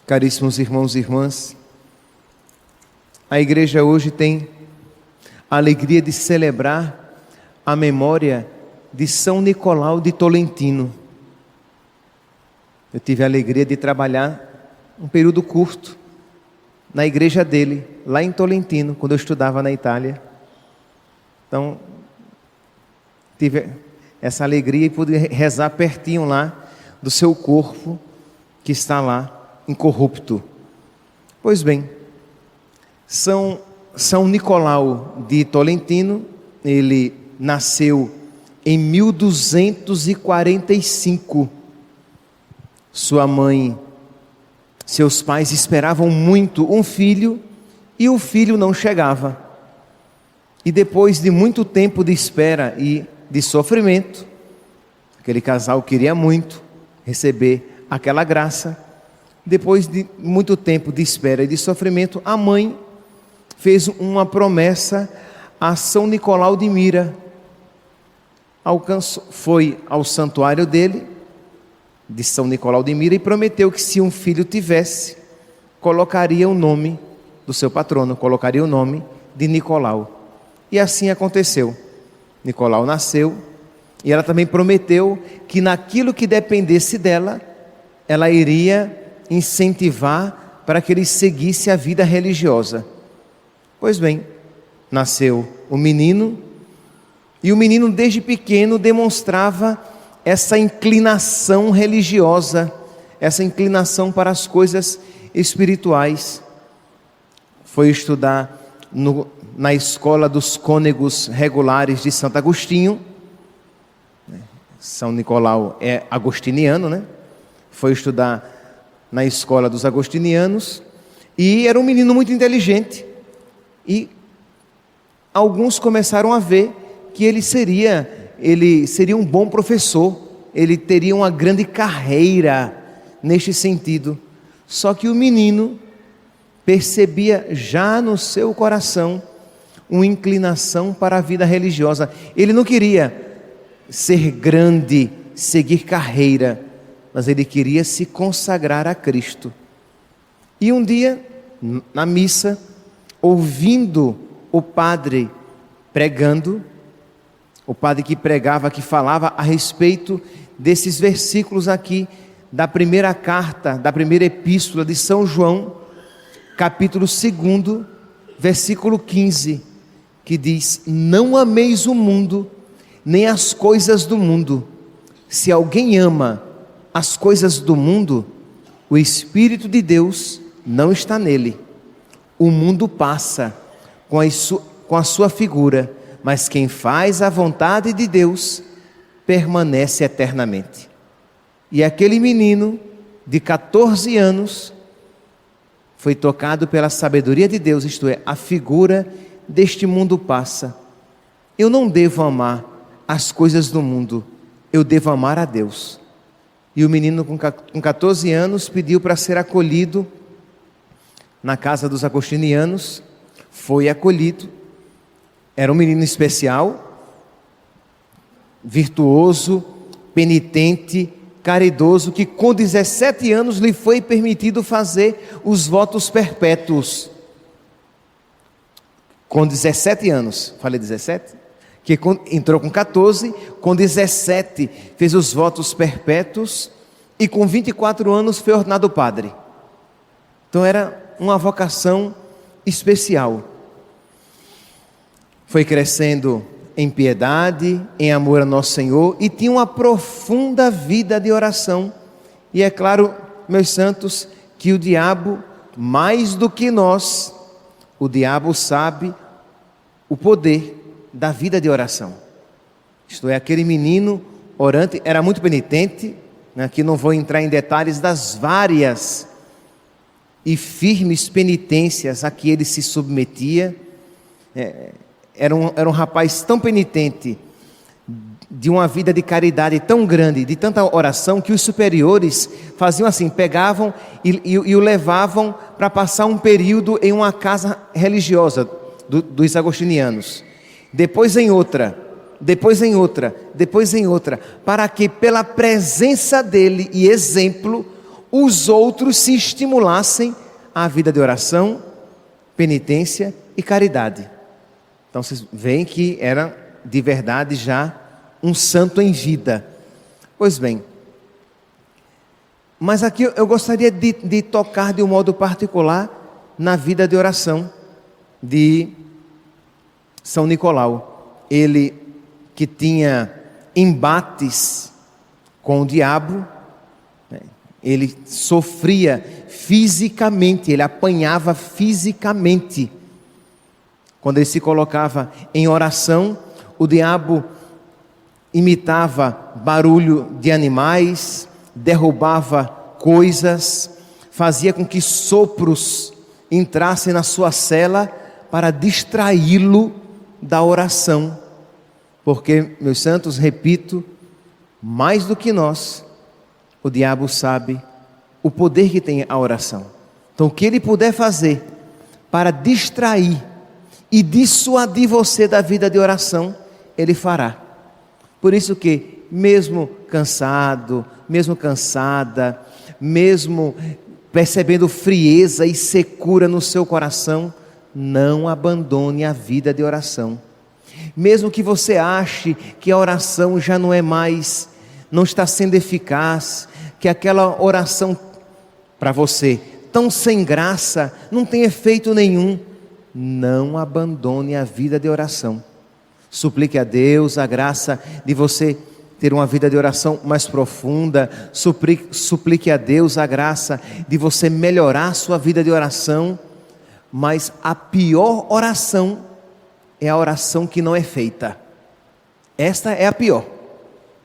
Caríssimos irmãos e irmãs, a igreja hoje tem a alegria de celebrar a memória de São Nicolau de Tolentino. Eu tive a alegria de trabalhar um período curto na igreja dele, lá em Tolentino, quando eu estudava na Itália. Então, tive essa alegria e pude rezar pertinho lá do seu corpo, que está lá, incorrupto. Pois bem, São Nicolau de Tolentino, ele nasceu em 1245. Seus pais esperavam muito um filho e o filho não chegava. E depois de muito tempo de espera e de sofrimento, aquele casal queria muito receber aquela graça. Depois de muito tempo de espera e de sofrimento, a mãe fez uma promessa a São Nicolau de Mira. Foi ao santuário dele, de São Nicolau de Mira, e prometeu que se um filho tivesse, colocaria o nome do seu patrono, colocaria o nome de Nicolau. E assim aconteceu. Nicolau nasceu, e ela também prometeu que naquilo que dependesse dela, ela iria incentivar para que ele seguisse a vida religiosa. Pois bem, nasceu o menino, e o menino desde pequeno demonstrava essa inclinação religiosa, essa inclinação para as coisas espirituais. Foi estudar na escola dos cônegos regulares de Santo Agostinho. São Nicolau é agostiniano, né? Foi estudar na escola dos agostinianos, e era um menino muito inteligente, e alguns começaram a ver que ele seria um bom professor, ele teria uma grande carreira neste sentido. Só que o menino percebia já no seu coração uma inclinação para a vida religiosa. Ele não queria ser grande, seguir carreira, mas ele queria se consagrar a Cristo. E um dia, na missa, ouvindo o padre pregando, o padre que pregava, que falava a respeito desses versículos aqui, da primeira carta, da primeira epístola de São João, capítulo 2, versículo 15, que diz: não ameis o mundo, nem as coisas do mundo. Se alguém ama as coisas do mundo, o Espírito de Deus não está nele. O mundo passa com a sua figura, mas quem faz a vontade de Deus permanece eternamente. E aquele menino de 14 anos foi tocado pela sabedoria de Deus, isto é, a figura deste mundo passa. Eu não devo amar as coisas do mundo, eu devo amar a Deus. E o menino com 14 anos pediu para ser acolhido na casa dos agostinianos, foi acolhido. Era um menino especial, virtuoso, penitente, caridoso, que com 17 anos lhe foi permitido fazer os votos perpétuos. Com 17 anos, falei 17? Que entrou com 14, com 17 fez os votos perpétuos e com 24 anos foi ordenado padre. Então era uma vocação especial. Foi crescendo em piedade, em amor a Nosso Senhor, e tinha uma profunda vida de oração. E é claro, meus santos, que o diabo, mais do que nós, o diabo sabe o poder da vida de oração. Isto é, aquele menino orante era muito penitente, né? Aqui não vou entrar em detalhes das várias e firmes penitências a que ele se submetia. Era um rapaz tão penitente, de uma vida de caridade tão grande, de tanta oração, que os superiores faziam assim, pegavam e o levavam para passar um período em uma casa religiosa dos agostinianos, depois em outra, depois em outra, depois em outra, para que pela presença dele e exemplo, os outros se estimulassem à vida de oração, penitência e caridade. Então vocês veem que era de verdade já um santo em vida. Pois bem, mas aqui eu gostaria de tocar de um modo particular na vida de oração de São Nicolau. Ele que tinha embates com o diabo, ele sofria fisicamente, ele apanhava fisicamente. Quando ele se colocava em oração, o diabo imitava barulho de animais, derrubava coisas, fazia com que sopros entrassem na sua cela para distraí-lo da oração. Porque, meus santos, repito, mais do que nós, o diabo sabe o poder que tem a oração. Então, o que ele puder fazer para distrair e dissuadir você da vida de oração, ele fará. Por isso que, mesmo cansado, mesmo cansada, mesmo percebendo frieza e secura no seu coração, não abandone a vida de oração. Mesmo que você ache que a oração já não é mais, não está sendo eficaz, que aquela oração para você tão sem graça, não tem efeito nenhum, não abandone a vida de oração. Suplique a Deus a graça de você ter uma vida de oração mais profunda. Suplique a Deus a graça de você melhorar a sua vida de oração. Mas a pior oração é a oração que não é feita. Esta é a pior.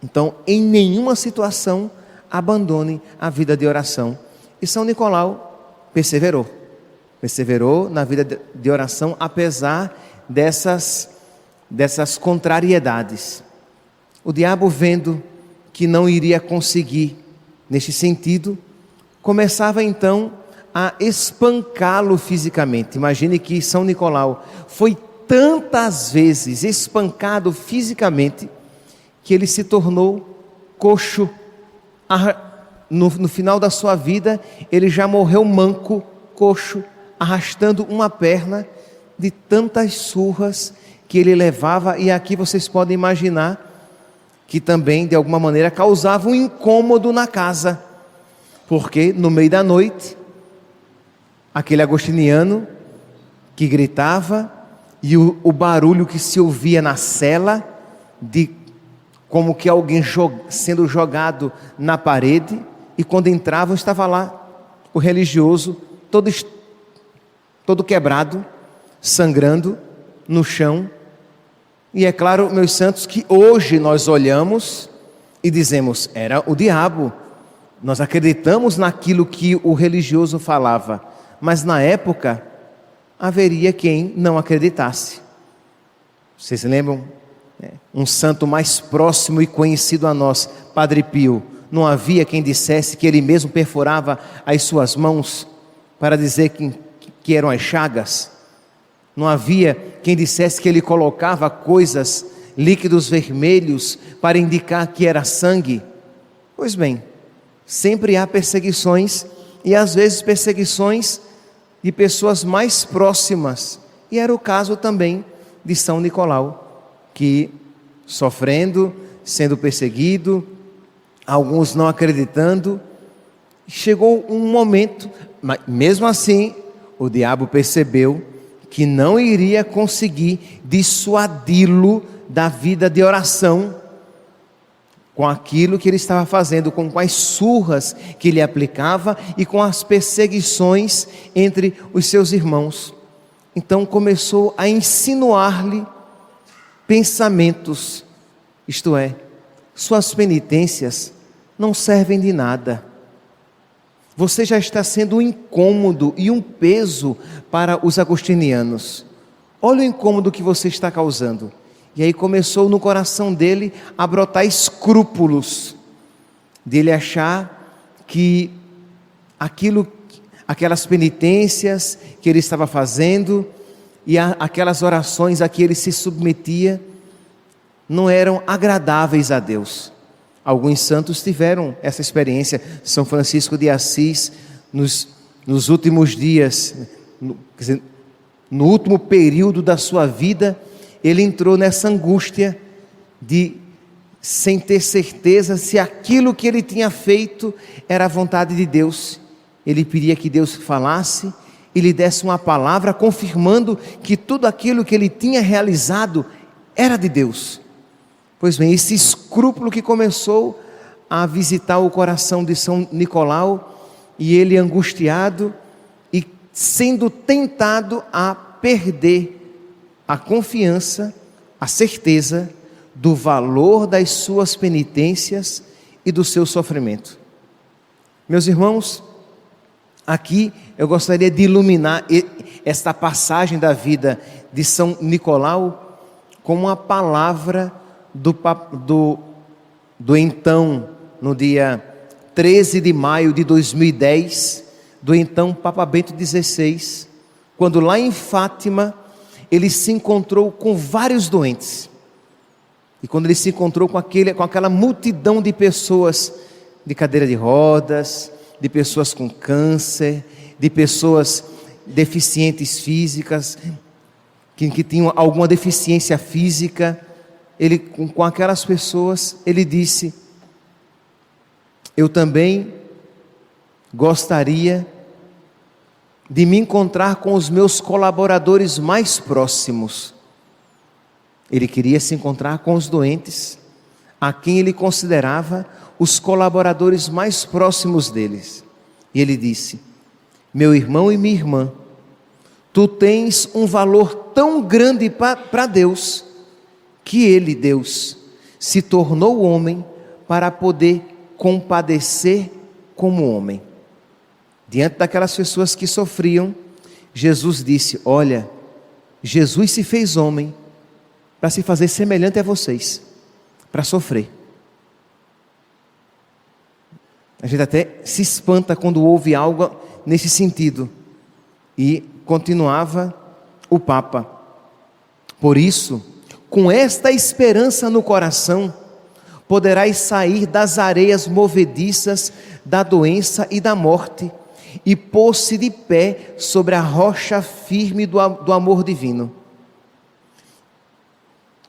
Então, em nenhuma situação, abandone a vida de oração. E São Nicolau perseverou na vida de oração, apesar dessas contrariedades. O diabo, vendo que não iria conseguir neste sentido, começava então a espancá-lo fisicamente. Imagine que São Nicolau foi tantas vezes espancado fisicamente que ele se tornou coxo. No final da sua vida, ele já morreu manco, coxo, arrastando uma perna de tantas surras que ele levava. E aqui vocês podem imaginar que também, de alguma maneira, causava um incômodo na casa, porque no meio da noite, aquele agostiniano que gritava, e o barulho que se ouvia na cela, como que alguém sendo jogado na parede, e quando entravam estava lá o religioso, todo quebrado, sangrando no chão. E é claro, meus santos, que hoje nós olhamos e dizemos, era o diabo. Nós acreditamos naquilo que o religioso falava, mas na época haveria quem não acreditasse. Vocês lembram? Um santo mais próximo e conhecido a nós, Padre Pio, não havia quem dissesse que ele mesmo perfurava as suas mãos para dizer que eram as chagas? Não havia quem dissesse que ele colocava coisas, líquidos vermelhos, para indicar que era sangue? Pois bem, sempre há perseguições, e às vezes perseguições de pessoas mais próximas, e era o caso também de São Nicolau, que sofrendo, sendo perseguido, alguns não acreditando, chegou um momento, mas mesmo assim, o diabo percebeu que não iria conseguir dissuadi-lo da vida de oração, com aquilo que ele estava fazendo, com as surras que ele aplicava e com as perseguições entre os seus irmãos. Então começou a insinuar-lhe pensamentos, isto é, suas penitências não servem de nada. Você já está sendo um incômodo e um peso para os agostinianos. Olha o incômodo que você está causando. E aí começou no coração dele a brotar escrúpulos, dele achar que aquelas penitências que ele estava fazendo e aquelas orações a que ele se submetia não eram agradáveis a Deus. Alguns santos tiveram essa experiência. São Francisco de Assis, nos últimos dias, no último período da sua vida, ele entrou nessa angústia sem ter certeza se aquilo que ele tinha feito era a vontade de Deus. Ele pedia que Deus falasse e lhe desse uma palavra confirmando que tudo aquilo que ele tinha realizado era de Deus. Pois bem, esse escrúpulo que começou a visitar o coração de São Nicolau, e ele angustiado e sendo tentado a perder a confiança, a certeza do valor das suas penitências e do seu sofrimento. Meus irmãos, aqui eu gostaria de iluminar esta passagem da vida de São Nicolau com uma palavra do então, no dia 13 de maio de 2010, do então Papa Bento XVI, quando lá em Fátima, ele se encontrou com vários doentes. E quando ele se encontrou com aquela multidão de pessoas de cadeira de rodas, de pessoas com câncer, de pessoas deficientes físicas, que tinham alguma deficiência física, ele, com aquelas pessoas, ele disse: eu também gostaria de me encontrar com os meus colaboradores mais próximos. Ele queria se encontrar com os doentes, a quem ele considerava os colaboradores mais próximos deles. E ele disse: meu irmão e minha irmã, tu tens um valor tão grande para Deus, que Ele, Deus, se tornou homem para poder compadecer como homem. Diante daquelas pessoas que sofriam, Jesus disse: olha, Jesus se fez homem para se fazer semelhante a vocês, para sofrer. A gente até se espanta quando ouve algo nesse sentido. E continuava o Papa: por isso, com esta esperança no coração, poderás sair das areias movediças da doença e da morte e pôr-se de pé sobre a rocha firme do amor divino.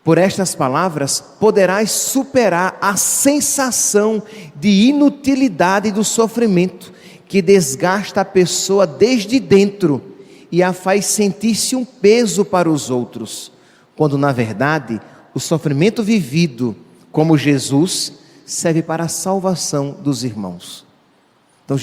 Por estas palavras, poderás superar a sensação de inutilidade do sofrimento que desgasta a pessoa desde dentro e a faz sentir-se um peso para os outros, quando na verdade o sofrimento vivido como Jesus serve para a salvação dos irmãos. Então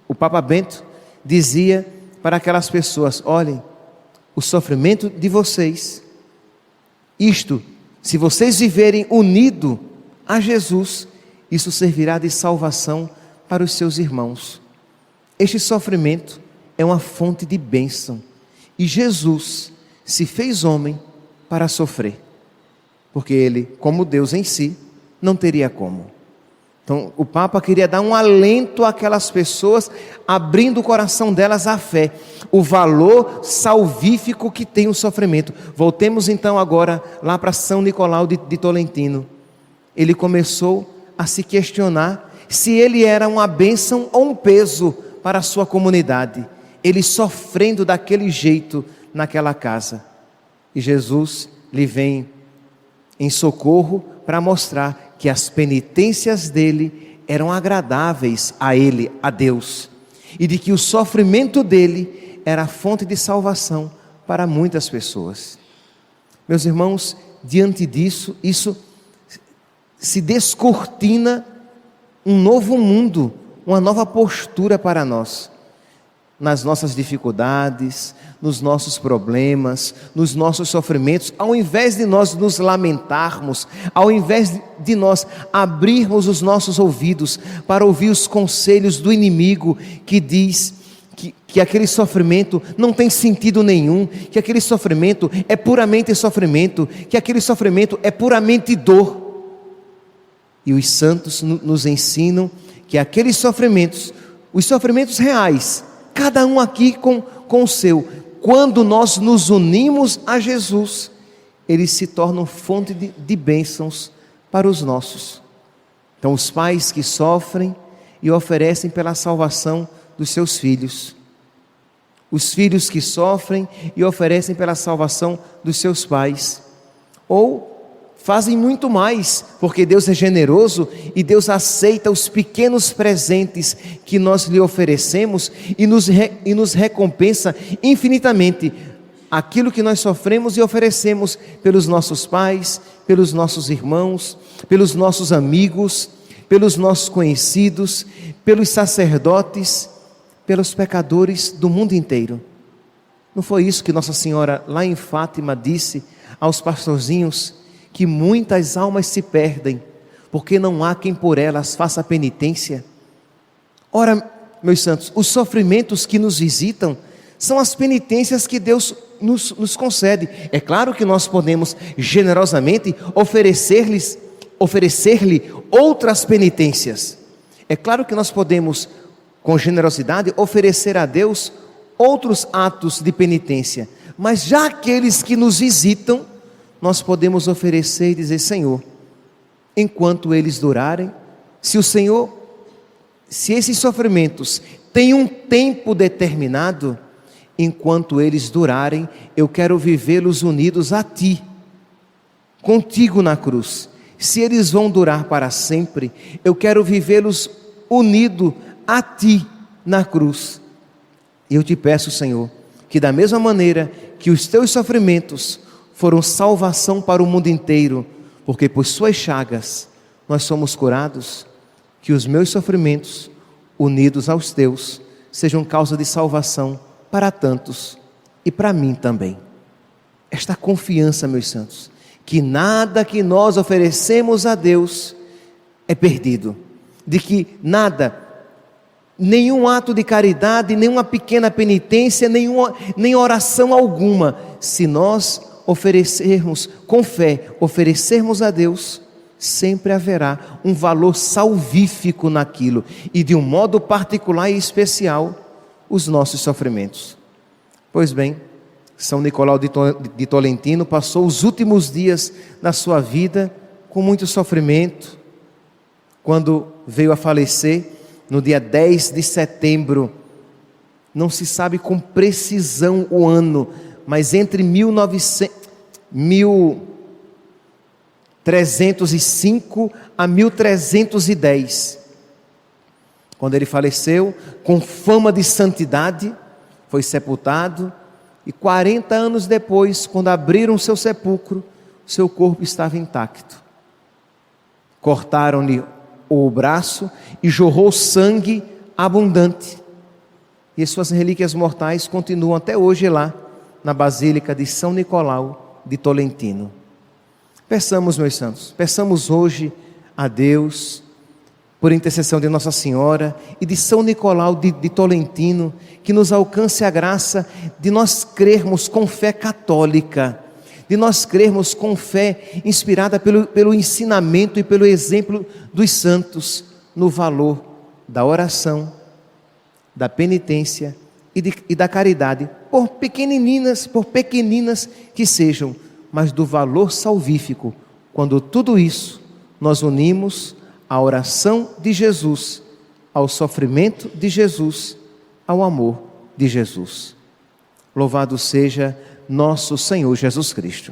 o Papa Bento dizia para aquelas pessoas: olhem, o sofrimento de vocês, se vocês viverem unidos a Jesus, isso servirá de salvação para os seus irmãos. Este sofrimento é uma fonte de bênção, e Jesus se fez homem para sofrer, porque ele, como Deus em si, não teria como. Então o Papa queria dar um alento àquelas pessoas, abrindo o coração delas à fé, o valor salvífico que tem o sofrimento. Voltemos então agora lá para São Nicolau de Tolentino. Ele começou a se questionar se ele era uma bênção ou um peso para a sua comunidade, ele sofrendo daquele jeito naquela casa. E Jesus lhe vem em socorro para mostrar que as penitências dele eram agradáveis a ele, a Deus, e de que o sofrimento dele era a fonte de salvação para muitas pessoas. Meus irmãos, diante disso, isso se descortina um novo mundo, uma nova postura para nós, nas nossas dificuldades, nos nossos problemas, nos nossos sofrimentos. Ao invés de nós nos lamentarmos, ao invés de nós abrirmos os nossos ouvidos para ouvir os conselhos do inimigo que diz que aquele sofrimento não tem sentido nenhum, que aquele sofrimento é puramente sofrimento, que aquele sofrimento é puramente dor. E os santos nos ensinam que aqueles sofrimentos, os sofrimentos reais, cada um aqui com o seu, quando nós nos unimos a Jesus, eles se tornam fonte de bênçãos para os nossos. Então, os pais que sofrem e oferecem pela salvação dos seus filhos. Os filhos que sofrem e oferecem pela salvação dos seus pais. Ou fazem muito mais, porque Deus é generoso e Deus aceita os pequenos presentes que nós lhe oferecemos e nos recompensa infinitamente aquilo que nós sofremos e oferecemos pelos nossos pais, pelos nossos irmãos, pelos nossos amigos, pelos nossos conhecidos, pelos sacerdotes, pelos pecadores do mundo inteiro. Não foi isso que Nossa Senhora lá em Fátima disse aos pastorzinhos? Que muitas almas se perdem, porque não há quem por elas faça penitência. Ora, meus santos, os sofrimentos que nos visitam são as penitências que Deus nos concede. É claro que nós podemos generosamente oferecer-lhe outras penitências. É claro que nós podemos, com generosidade, oferecer a Deus outros atos de penitência. Mas já aqueles que nos visitam, nós podemos oferecer e dizer: Senhor, enquanto eles durarem, se esses sofrimentos têm um tempo determinado, enquanto eles durarem, eu quero vivê-los unidos a Ti, contigo na cruz. Se eles vão durar para sempre, eu quero vivê-los unidos a Ti na cruz. E eu te peço, Senhor, que da mesma maneira que os Teus sofrimentos foram salvação para o mundo inteiro, porque por suas chagas nós somos curados, que os meus sofrimentos, unidos aos teus, sejam causa de salvação para tantos e para mim também. Esta confiança, meus santos, que nada que nós oferecemos a Deus é perdido, de que nada, nenhum ato de caridade, nenhuma pequena penitência, nem oração alguma, se nós oferecermos com fé, oferecermos a Deus, sempre haverá um valor salvífico naquilo, e de um modo particular e especial, os nossos sofrimentos. Pois bem, São Nicolau de Tolentino passou os últimos dias da sua vida com muito sofrimento, quando veio a falecer no dia 10 de setembro, não se sabe com precisão o ano, mas entre 1305 a 1310, quando ele faleceu, com fama de santidade, foi sepultado, e 40 anos depois, quando abriram seu sepulcro, seu corpo estava intacto. Cortaram-lhe o braço e jorrou sangue abundante, e suas relíquias mortais continuam até hoje lá, na Basílica de São Nicolau de Tolentino. Peçamos, meus santos, peçamos hoje a Deus, por intercessão de Nossa Senhora e de São Nicolau de Tolentino, que nos alcance a graça de nós crermos com fé católica, de nós crermos com fé inspirada pelo ensinamento e pelo exemplo dos santos, no valor da oração, da penitência e da caridade, por pequeninas que sejam, mas do valor salvífico, quando tudo isso nós unimos à oração de Jesus, ao sofrimento de Jesus, ao amor de Jesus. Louvado seja nosso Senhor Jesus Cristo.